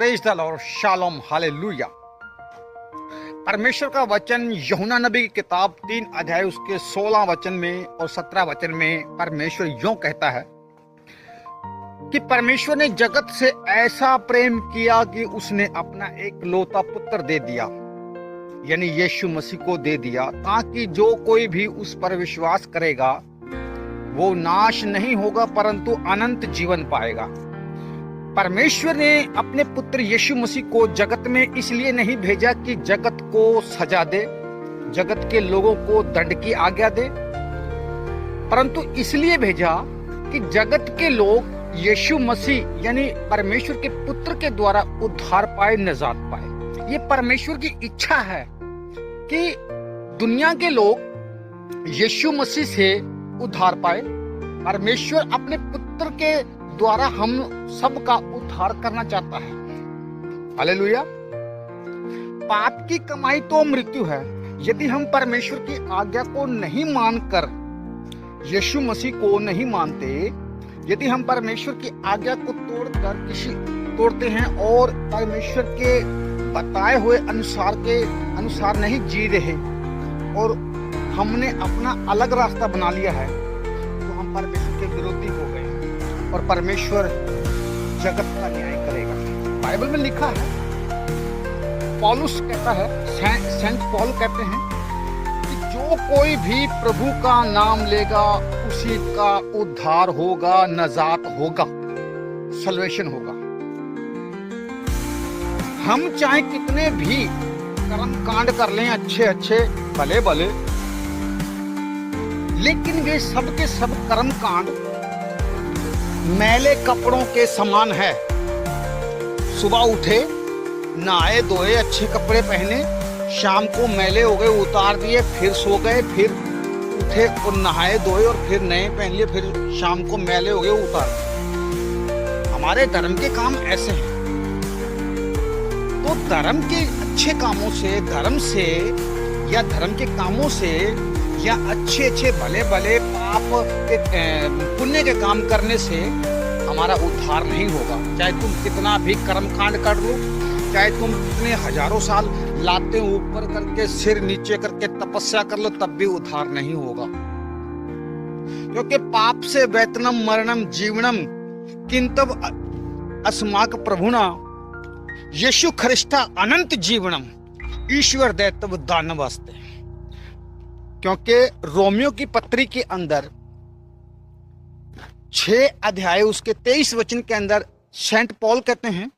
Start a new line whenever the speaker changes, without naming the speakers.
Praise the Lord, shalom, hallelujah. परमेश्वर का वचन यूहन्ना नबी की किताब 3 अध्याय उसके 16 वचन में और 17 वचन में परमेश्वर यूं कहता है कि परमेश्वर ने जगत से ऐसा प्रेम किया कि उसने अपना एकलौता पुत्र दे दिया, यानी यीशु मसीह को दे दिया, ताकि जो कोई भी उस पर विश्वास करेगा वो नाश नहीं होगा परंतु अनंत जीवन पाएगा। परमेश्वर ने अपने पुत्र यीशु मसीह को जगत में इसलिए नहीं भेजा कि जगत को सजा दे, जगत के लोगों को दंड की आज्ञा दे, परंतु इसलिए भेजा कि जगत के लोग यीशु मसीह यानी परमेश्वर के पुत्र के द्वारा उद्धार पाए, निजात पाए। ये परमेश्वर की इच्छा है कि दुनिया के लोग यीशु मसीह से उद्धार पाए। परमेश्वर अपने पुत्र के द्वारा हम सबका उद्धार करना चाहता है। हालेलुया। पाप की कमाई तो मृत्यु है। यदि हम परमेश्वर की आज्ञा को नहीं मानकर यीशु मसीह को नहीं मानते, यदि हम परमेश्वर की आज्ञा को तोड़ते हैं और परमेश्वर के बताए हुए अनुसार नहीं जी रहे और हमने अपना अलग रास्ता बना लिया है, तो हम परमेश्वर के विरोधी हो गए और परमेश्वर जगत का न्याय करेगा। बाइबल में लिखा है, पौलुस कहता है, सेंट पॉल कहते हैं कि जो कोई भी प्रभु का नाम लेगा उसी का उद्धार होगा, नजात होगा, सल्वेशन होगा। हम चाहे कितने भी कर्म कांड कर लें, अच्छे भले भले, लेकिन वे सब के सब कर्म कांड मैले कपड़ों के समान है। सुबह उठे, नहाए धोए, अच्छे कपड़े पहने, शाम को मैले हो गए, उतार दिए, फिर सो गए, फिर उठे और नहाए धोए और फिर नए पहन लिए, फिर शाम को मैले हो गए, उतार दिए। हमारे धर्म के काम ऐसे हैं। तो धर्म के अच्छे कामों से, धर्म से या धर्म के कामों से या अच्छे भले पाप के पुण्य के काम करने से हमारा उद्धार नहीं होगा। चाहे तुम कितना भी कर्मकांड कर लो, चाहे तुम कितने हजारों साल लाते ऊपर करके सिर नीचे करके तपस्या कर लो, तब भी उद्धार नहीं होगा। क्योंकि पाप से वेतनम मरणम जीवनम किंतव अस्माक प्रभुना यीशु ख्रिस्ता अनंत जीवनम ईश्वर दैतव दानवास्ते। क्योंकि रोमियो की पत्री के अंदर 6 अध्याय उसके 23 वचन के अंदर सेंट पॉल कहते हैं